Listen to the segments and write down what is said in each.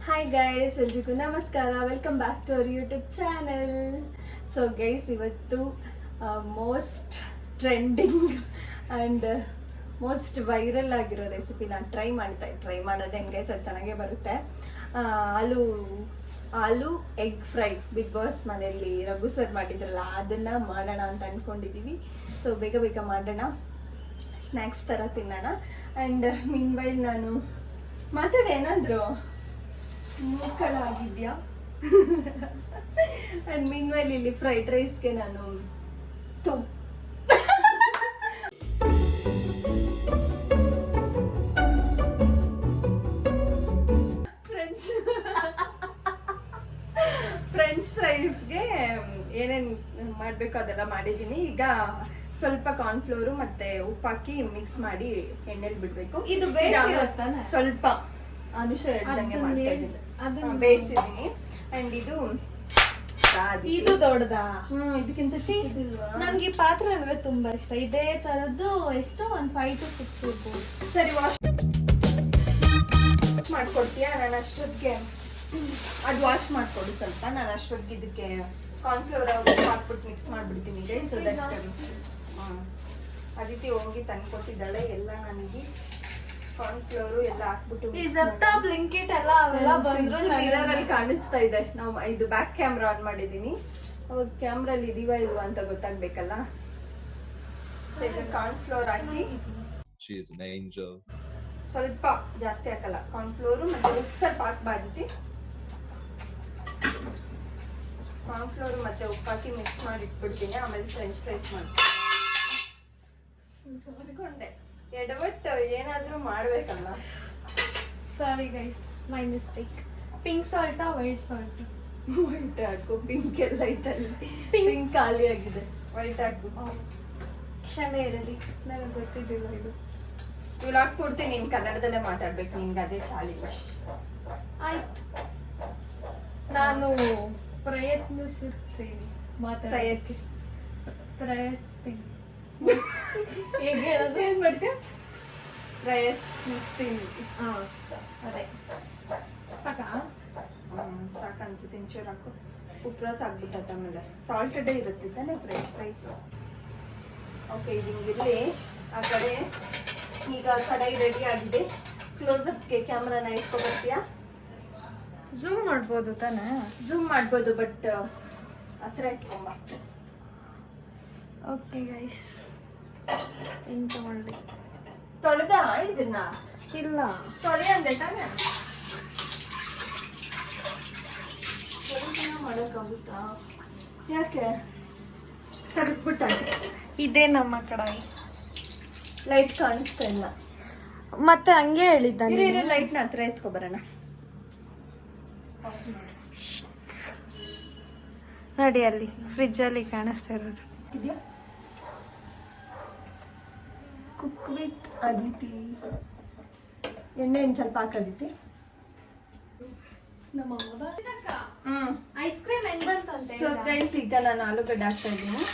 Hi guys, ಎಲ್ರಿಗೂ ನಮಸ್ಕಾರ. Welcome back to our YouTube channel. So guys, ಇವತ್ತು most trending and most viral ಆಗಿರೋ recipe ನಾನು try ಮಾಡೋದೇನು ಗೈಸ್, ಅದು ಚೆನ್ನಾಗೇ ಬರುತ್ತೆ. Aloo egg fry Bigg Boss ಮನೆಯಲ್ಲಿ ರಘು ಸರ್ ಮಾಡಿದ್ರಲ್ಲ, ಅದನ್ನು ಮಾಡೋಣ ಅಂತ ಅಂದ್ಕೊಂಡಿದ್ದೀವಿ. ಸೊ ಬೇಗ ಬೇಗ ಮಾಡೋಣ, ಸ್ನ್ಯಾಕ್ಸ್ ಥರ ತಿನ್ನೋಣ. ಆ್ಯಂಡ್ ಮೀನ್ವೈಲ್ ನಾನು ಏನಾದರೂ ಮೂಕಳ ಆಗಿದೆಯಾ. ಆ್ಯಂಡ್ ಮೀನ್ವೈಲ್ ಇಲ್ಲಿ ಫ್ರೈಡ್ ರೈಸ್ಗೆ ನಾನು ಫ್ರೆಂಚ್ ಫ್ರೈಸ್ಗೆ ಏನೇನು ಮಾಡಬೇಕು ಅದೆಲ್ಲ ಮಾಡಿದ್ದೀನಿ. ಈಗ ಸ್ವಲ್ಪ ಕಾರ್ನ್ಫ್ಲೋರು ಮತ್ತೆ ಉಪ್ಪಾಕಿ ಮಿಕ್ಸ್ ಮಾಡಿ ಎಣ್ಣೆಲಿ ಬಿಡಬೇಕು. ಇದು ಸ್ವಲ್ಪ ಅನುಷ ಹೇಳ್ದಂಗೆ ಮಾಡ್ತಾ ಇದ್ದೀನಿ, ಬೇಯಿಸಿದ್ದೀನಿ. ಅಂಡ್ ಇದು ದೊಡ್ಡದಾ? ಇದಕ್ಕಿಂತ ಸಿಕ್ಕಿದಿಲ್ವಾ? ನನ್ಗೆ ಪಾತ್ರೆ ಅಂದ್ರೆ ತುಂಬಾ ಇಷ್ಟ. ಇದೇ ತರದ್ದು ಎಷ್ಟು ಒಂದು 5 to 6 ಇರ್ಬೋದು. ಸರಿ, ವಾಶ್ ಮಾಡ್ಕೊಡ್ತೀಯಾ? ನಾನು ಅಷ್ಟೊತ್ತಿಗೆ ಅದು ವಾಶ್ ಮಾಡ್ಕೊಡು ಸ್ವಲ್ಪ. ನಾನು ಅಷ್ಟೊತ್ತಿಗೆ ಇದಕ್ಕೆ ಕಾರ್ನ್ಫ್ಲೋರ್ ಹಾಕ್ಬಿಟ್ಟು ಮಿಕ್ಸ್ ಮಾಡ್ಬಿಡ್ತೀನಿ. ಸೊ ದಟ್ ಅದಿತಿ ಹೋಗಿ ತಂದ್ಕೊಟ್ಟಿದ್ದಾಳೆ ಎಲ್ಲ ನನಗೆ. ಕಾರ್ನ್ಫ್ಲೋರು ಎಲ್ಲ ಹಾಕ್ಬಿಟ್ಟು ಬ್ಲಿಂಕಿಟ್ ಎಲ್ಲ ಅವೆಲ್ಲ ಬಂದ್ರು ಮಿರರಲ್ಲಿ ಕಾಣಿಸ್ತಾ ಇದೆ. ನಾವು ಇದು ಬ್ಯಾಕ್ ಕ್ಯಾಮ್ರಾ ಆನ್ ಮಾಡಿದ್ದೀನಿ, ಅವಾಗ ಕ್ಯಾಮ್ರಲ್ಲಿ ಇದೀವಾ ಇಲ್ವಾ ಅಂತ ಗೊತ್ತಾಗ್ಬೇಕಲ್ಲ. ಸೊ ಈಗ ಕಾರ್ನ್ಫ್ಲೋರ್ ಹಾಕಿ, ಸ್ವಲ್ಪ ಜಾಸ್ತಿ ಹಾಕಲ್ಲ, ಕಾರ್ನ್ಫ್ಲೋರು ಮತ್ತೆ ಉಪ್ಪು ಸ್ವಲ್ಪ ಹಾಕ್ಬಾರ್ದು. ಕಾರ್ನ್ಫ್ಲೋರು ಮತ್ತೆ ಉಪ್ಪು ಹಾಕಿ ಮಿಕ್ಸ್ ಮಾಡಿ ಇಟ್ಬಿಡ್ತೀನಿ. ಆಮೇಲೆ ಫ್ರೆಂಚ್ ಫ್ರೈಸ್ ಮಾಡ್ಕೊಂಡೆ. ಎಡವಟ್ಟು ಏನಾದ್ರೂ ಮಾಡ್ಬೇಕಲ್ಲ. Sorry guys, my mistake. Pink ಸಾಲ್ಟಾ ವೈಟ್ ಸಾಲ್ಟ್? ವೈಟ್ ಹಾಕು, ಪಿಂಕ್ ಎಲ್ಲ ಐತಲ್ಲಿ. ಪಿಂಕ್ ಖಾಲಿ ಆಗಿದೆ, ವೈಟ್ ಹಾಕು. ಕ್ಷಮೆ ಇರಲಿ, ನನಗೆ ಗೊತ್ತಿದ್ದಿಲ್ಲ ಇದು. ಇವ್ರು ಹಾಕ್ಕೊಡ್ತೀನಿ, ನೀನ್ ಕನ್ನಡದಲ್ಲೇ ಮಾತಾಡ್ಬೇಕು, ನಿನ್ಗೆ ಅದೇ ಚಾಲೆಂಜ್. ಆಯ್ತು, ನಾನು ಪ್ರಯತ್ನಿಸುತ್ತೇನೆ. ಪ್ರಯತ್ನಿಸ್ತೀನಿ. ಹೇಗೆ ಹೇಳೋದು? ಏನ್ ಮಾಡ್ತೀಯ? ಪ್ರಯತ್ನಿಸ್ತೀನಿ. ಅದೇ ಸಾಕಾ? ಸಾಕು ಅನ್ಸುತ್ತೆ. ಇಂಚೂರು ಹಾಕು. ಉಪ್ಪು ರಸ ಹಾಕ್ಬಿಟ್ಟತ್ತ. ಆಮೇಲೆ ಸಾಲ್ಟೆಡೇ ಇರುತ್ತೆ ತಾನೆ ಫ್ರೆಂಚ್ ಫ್ರೈಸ್. ಓಕೆ, ಇದು ಹಿಂಗಿರಲಿ. ಆ ಕಡೆ ಈಗ ಕಡಾಯಿ ರೆಡಿ ಆಗಿದೆ. ಕ್ಲೋಸಪ್ಗೆ ಕ್ಯಾಮ್ರಾನ ಇಟ್ಕೊಬರ್ತೀಯಾ? ಝೂಮ್ ಮಾಡ್ಬೋದು ತಾನೆ? ಝೂಮ್ ಮಾಡ್ಬೋದು, ಬಟ್ ಹತ್ರ ಇಟ್ಕೊಂಬ. ಓಕೆ ಗೈಸ್, ಹೆಂಗ್ ತಗೊಂಡ್ರಿ? ತೊಳೆದ ಇದನ್ನ? ಇಲ್ಲ, ತೊಳೆ ಅಂದೆ ತಾನೆ. ಮಾಡೋಕ್ಕಾಗುತ್ತಾ? ಯಾಕೆ ತಡೆದ್ಬಿಟ್ಟ? ಇದೇ ನಮ್ಮ ಕಡಾಯಿ. ಲೈಟ್ ಕಾಣಿಸ್ತಾ ಇಲ್ಲ. ಮತ್ತೆ ಹಂಗೆ ಹೇಳಿದ್ದ. ಲೈಟ್ನ ಹತ್ರ ಎತ್ಕೊಬರೋಣ. ನೋಡಿ, ಅಲ್ಲಿ ಫ್ರಿಜ್ ಅಲ್ಲಿ ಕಾಣಿಸ್ತಾ ಇರೋದು. Cook with Aditi. ಎಣ್ಣೆ ಸ್ವಲ್ಪ ಹಾಕದಿತಿ. ಐಸ್ ಕ್ರೀಮ್ ಹೆಂಗ್ ಬಂತಂತೆ? ಸೊ ಗೈಸ್, ಈಗ ನಾನು ಆಲೂಗಡ್ಡೆ ಹಾಕ್ತಾ ಇದ್ದೀನಿ.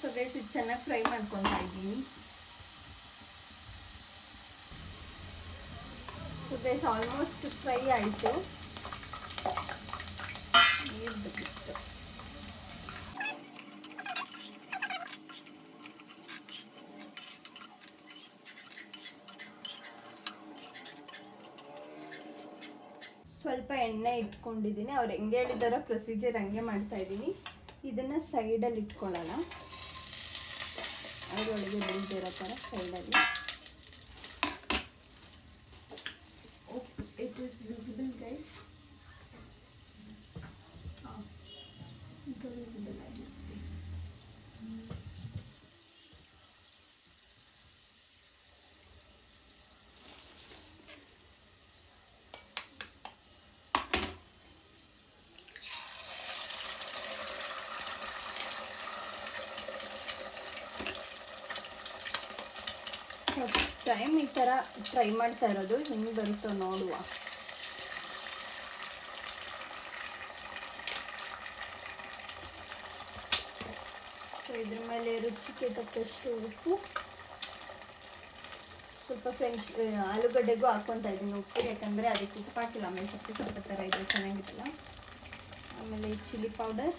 ಸೊ ಗೈಸ್, ಇದು ಚೆನ್ನಾಗಿ ಫ್ರೈ ಮಾಡ್ಕೊತಾ ಇದ್ದೀನಿ. ಸೊ ಗೈಸ್, ಆಲ್ಮೋಸ್ಟ್ ಫ್ರೈ ಆಯಿತು. ನೀರು ಬೇಕಿತ್ತು. ಸ್ವಲ್ಪ ಎಣ್ಣೆ ಇಟ್ಕೊಂಡಿದ್ದೀನಿ. ಅವ್ರು ಹೆಂಗೆ ಹೇಳಿದಾರೋ ಪ್ರೊಸೀಜರ್ ಹಂಗೆ ಮಾಡ್ತಾ ಇದ್ದೀನಿ. ಇದನ್ನು ಸೈಡಲ್ಲಿ ಇಟ್ಕೊಳ್ಳೋಣ, ಅದರೊಳಗೆ ಬೆಳೆದಿರೋ ಥರ ಸೈಡಲ್ಲಿ. It is visible guys. Visible ಆಗಿದೆ. ಫಸ್ಟ್ ಟೈಮ್ ಈ ಥರ ಟ್ರೈ ಮಾಡ್ತಾ ಇರೋದು, ಹೆಂಗೆ ಬರುತ್ತೋ ನೋಡುವ. ಸೊ ಇದ್ರ ಮೇಲೆ ರುಚಿಗೆ ತಕ್ಕಷ್ಟು ಉಪ್ಪು, ಸ್ವಲ್ಪ ಆಲೂಗಡ್ಡೆಗೂ ಹಾಕ್ಕೊತಾ ಇದ್ದೀನಿ ಉಪ್ಪು, ಯಾಕಂದರೆ ಅದಕ್ಕೆ ಉಪ್ಪು ಹಾಕಿಲ್ಲ, ಆಮೇಲೆ ಸ್ವಲ್ಪ ಥರ ಇದೆ ಚೆನ್ನಾಗಿರಲ್ಲ. ಆಮೇಲೆ ಚಿಲ್ಲಿ ಪೌಡರ್,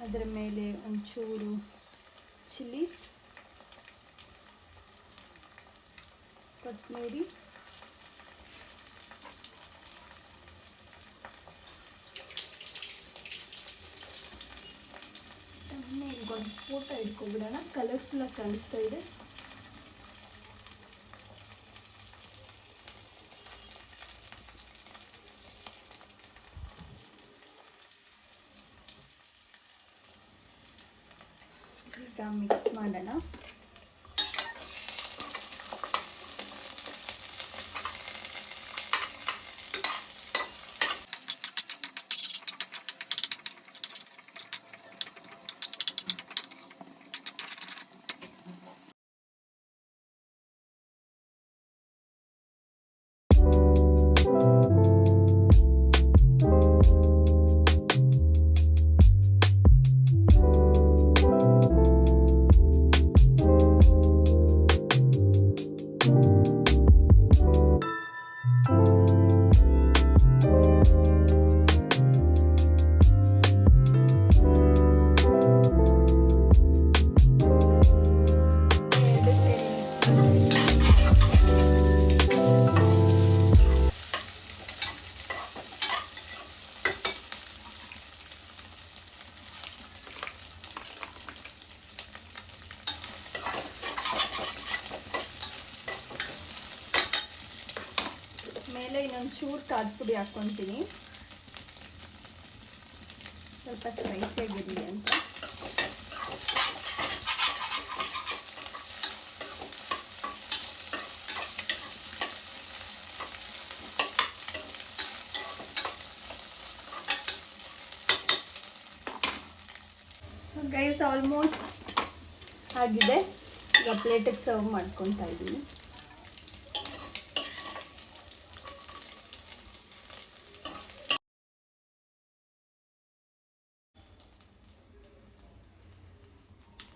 ಅದರ ಮೇಲೆ ಒಂಚೂರು ಚಿಲ್ಲೀಸ್, ಕೊತ್ತಂಬರಿ, ಒಂದು ಫೋಟೋ ಇಟ್ಕೊಬಿಡೋಣ, ಕಲರ್ಫುಲ್ಲಾಗಿ ಕಾಣಿಸ್ತಾ ಇದೆ. ಈಗ ಮಿಕ್ಸ್ ಮಾಡೋಣ. ಮೇಲೆ ಇನ್ನೊಂದು ಚೂರು ಖಾರದ ಪುಡಿ ಹಾಕ್ಕೊತೀನಿ, ಸ್ವಲ್ಪ ಸ್ಪೈಸಿಯಾಗಿರಲಿ ಅಂತ. ಸೊ ಗೈಸ್ ಆಲ್ಮೋಸ್ಟ್ ಆಗಿದೆ. ಈಗ ಪ್ಲೇಟಿಗೆ ಸರ್ವ್ ಮಾಡ್ಕೊತಾ ಇದ್ದೀನಿ.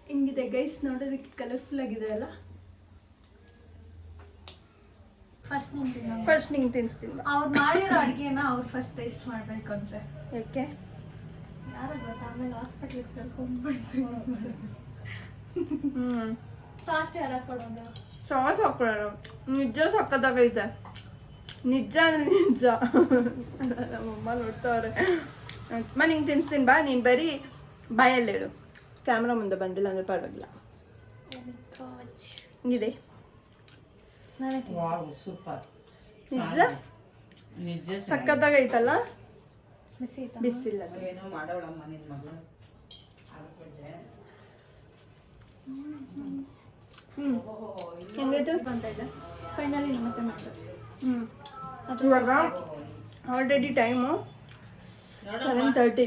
ಹಿಂಗಿದೆ ಗೈಸ್, ನೋಡೋದಕ್ಕೆ ಕಲರ್ಫುಲ್ ಆಗಿದೆ ಅಲ್ಲ. ಫಸ್ಟ್ ನಿಂತಿದ್ದ ಫಸ್ಟ್ ನಿಂಗೆ ತಿನ್ನಿಸ್ತೀನಿ. ಅವ್ರು ಮಾಡಿರೋ ಅಡುಗೆನ ಅವ್ರು ಫಸ್ಟ್ ಟೇಸ್ಟ್ ಮಾಡ್ಬೇಕಂತೆ. ಯಾಕೆ? ಯಾರು ಗೊತ್ತಾ, ಆಮೇಲೆ ಹಾಸ್ಪಿಟ್ಲಿಗೆ ಸೇರ್ಕೊಂಡ್ಬಿಟ್ಟು ಸಾಸ್ ಯಾರ ಕೊಡೋದು? ಸಾಸ್ ಹಾಕೊಳ್ಳೋಣ. ನಿಜ ಸಕ್ಕತ್ತಾಗೈತೆ, ನಿಜ ಅಂದ್ರೆ ನಿಜ. ನಮ್ಮಮ್ಮ ನೋಡ್ತಾವ್ರೆ. ಅಮ್ಮ ನಿಂಗೆ ತಿನ್ನಿಸ್ತೀನಿ ಬಾ, ನೀನು ಬರೀ ಬಾಯಲ್ಲಿ ಹೇಳು, ಕ್ಯಾಮ್ರಾ ಮುಂದೆ ಬಂದಿಲ್ಲ ಅಂದ್ರೆ ಪರವಾಗಿಲ್ಲ. ಇದೆ ಸೂಪರ್, ನಿಜ ನಿಜ ಸಕ್ಕತ್ತಾಗೈತಲ್ಲ. ಬಿಸಿಲ್ಲ ಏನೋ ಮಾಡೋಳಮ್ಮ ನಿನ್ ಮಗಳು. ಹೆಂಗೈತು? ಬಂತ ಇದೆ ಫೈನಲಿ ಮತ್ತೆ ಮಾಡ್ತಾರೆ. ಇವಾಗ ಆಲ್ರೆಡಿ ಟೈಮು 7:30.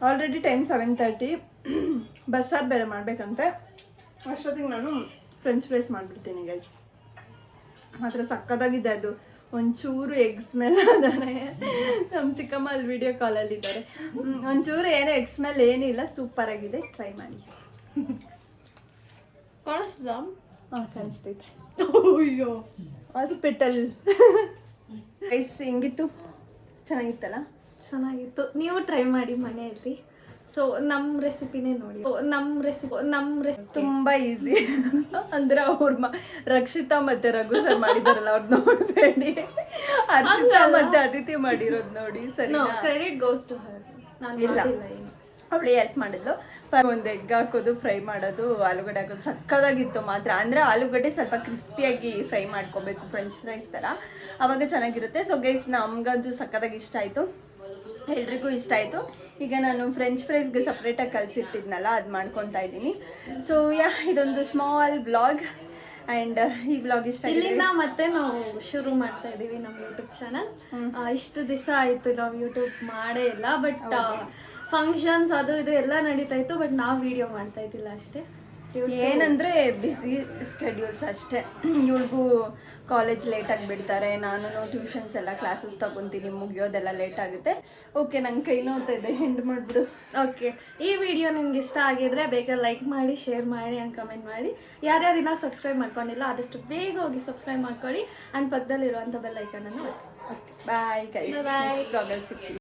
Already time 7:30. ಬಸ್ಸಾರು ಬೇರೆ ಮಾಡಬೇಕಂತೆ. ಅಷ್ಟೊತ್ತಿಗೆ ನಾನು ಫ್ರೆಂಚ್ ಫ್ರೈಸ್ ಮಾಡಿಬಿಡ್ತೀನಿ ಗೈಸ್. ಮಾತ್ರ ಸಕ್ಕತ್ತಾಗಿದೆ ಅದು. ಒಂಚೂರು ಎಗ್ ಸ್ಮೆಲ್ ಅದಾನೆ. ನಮ್ಮ ಚಿಕ್ಕಮ್ಮ ಅಲ್ಲಿ ವಿಡಿಯೋ ಕಾಲಲ್ಲಿದ್ದಾರೆ. ಒಂಚೂರು ಏನೋ ಎಗ್ ಸ್ಮೆಲ್ ಏನಿಲ್ಲ, ಸೂಪರಾಗಿದೆ. ಟ್ರೈ ಮಾಡಿ. ಕಾಣಿಸ್ತಾ? ಹಾಂ ಕಾಣಿಸ್ತೈತೆ. ಅಯ್ಯೋ ಹಾಸ್ಪಿಟಲ್ ಗೈಸ್ ಹೆಂಗಿತ್ತು? ಚೆನ್ನಾಗಿತ್ತಲ್ಲ? ಚೆನ್ನಾಗಿತ್ತು. ನೀವು ಟ್ರೈ ಮಾಡಿ ಮನೆಯಲ್ಲಿ. ಸೊ ನಮ್ಮ ರೆಸಿಪಿನೇ ನೋಡಿ. ನಮ್ಮ ತುಂಬಾ ಈಸಿ. ಅಂದ್ರೆ ಅವ್ರ ರಕ್ಷಿತಾ ಮತ್ತೆ ರಘು ಸರ್ ಮಾಡಿದಾರಲ್ಲ, ಅವ್ರನ್ನ ನೋಡ್ಬೇಡಿ. ಹರ್ಷಿತಾ ಮತ್ತೆ ಅದಿತಿ ಮಾಡಿರೋದು ನೋಡಿ. ಸರಿ, ಕ್ರೆಡಿಟ್ ಗೋಸ್ ಟು ಹರ್. ನಾನು ಇಲ್ಲ, ಅವಳು ಹೆಲ್ಪ್ ಮಾಡಿದ್ಲು. ಒಂದು ಎಗ್ ಹಾಕೋದು, ಫ್ರೈ ಮಾಡೋದು, ಆಲೂಗಡ್ಡೆ ಹಾಕೋದು ಸಕ್ಕದಾಗಿತ್ತು ಮಾತ್ರ. ಅಂದರೆ ಆಲೂಗಡ್ಡೆ ಸ್ವಲ್ಪ ಕ್ರಿಸ್ಪಿಯಾಗಿ ಫ್ರೈ ಮಾಡ್ಕೋಬೇಕು, ಫ್ರೆಂಚ್ ಫ್ರೈಸ್ ಥರ, ಆವಾಗ ಚೆನ್ನಾಗಿರುತ್ತೆ. ಸೊ ಗೈಸ್ ನಮಗಂತೂ ಸಕ್ಕದಾಗಿ ಇಷ್ಟ ಆಯಿತು, ಎಲ್ರಿಗೂ ಇಷ್ಟ ಆಯಿತು. ಈಗ ನಾನು ಫ್ರೆಂಚ್ ಫ್ರೈಸ್ಗೆ ಸಪ್ರೇಟಾಗಿ ಕಲಿಸಿಟ್ಟಿದ್ನಲ್ಲ, ಅದು ಮಾಡ್ಕೊತಾ ಇದ್ದೀನಿ. ಸೊ ಇದೊಂದು ಸ್ಮಾಲ್ ಬ್ಲಾಗ್. ಆ್ಯಂಡ್ ಈ ಬ್ಲಾಗ್ ಇಷ್ಟ ಇಲ್ಲಿಂದ ಮತ್ತೆ ನಾವು ಶುರು ಮಾಡ್ತಾ ಇದ್ದೀವಿ ನಮ್ಮ ಯೂಟ್ಯೂಬ್ ಚಾನಲ್. ಇಷ್ಟು ದಿವಸ ಆಯಿತು ನಾವು ಯೂಟ್ಯೂಬ್ ಮಾಡೇ ಇಲ್ಲ. ಬಟ್ ಫಂಕ್ಷನ್ಸ್ ಅದು ಇದು ಎಲ್ಲ ನಡೀತಾ ಇತ್ತು, ಬಟ್ ನಾವು ವಿಡಿಯೋ ಮಾಡ್ತಾ ಇದ್ದಿಲ್ಲ ಅಷ್ಟೇ. ಏನಂದರೆ ಬಿಸಿ ಸ್ಕೆಡ್ಯೂಲ್ಸ್ ಅಷ್ಟೇ. ಇವಳಿಗೂ ಕಾಲೇಜ್ ಲೇಟಾಗಿ ಬಿಡ್ತಾರೆ, ನಾನು ಟ್ಯೂಷನ್ಸ್ ಎಲ್ಲ ಕ್ಲಾಸಸ್ ತೊಗೊತೀನಿ, ಮುಗಿಯೋದೆಲ್ಲ ಲೇಟ್ ಆಗುತ್ತೆ. ಓಕೆ, ನಂಗೆ ಕೈ ನೋವ್ತಾ ಇದೆ, ಎಂಡ್ ಮಾಡಿಬಿಡು. ಓಕೆ, ಈ ವಿಡಿಯೋ ನಿಮ್ಗೆ ಇಷ್ಟ ಆಗಿದ್ರೆ ಬೇಗ ಲೈಕ್ ಮಾಡಿ, ಶೇರ್ ಮಾಡಿ ಆ್ಯಂಡ್ ಕಮೆಂಟ್ ಮಾಡಿ. ಯಾರ್ಯಾರು ಇನ್ನೂ ಸಬ್ಸ್ಕ್ರೈಬ್ ಮಾಡ್ಕೊಂಡಿಲ್ಲ ಆದಷ್ಟು ಬೇಗ ಹೋಗಿ ಸಬ್ಸ್ಕ್ರೈಬ್ ಮಾಡ್ಕೊಳ್ಳಿ ಆ್ಯಂಡ್ ಪಕ್ಕದಲ್ಲಿರುವಂಥ ಬೆಲ್ ಐಕನನ್ನು ಒತ್ತಿ. Bye guys, Bye. ನೆಕ್ಸ್ಟ್ ಬ್ಲಾಗಲ್ಲಿ ಸಿಗ್ತೀವಿ.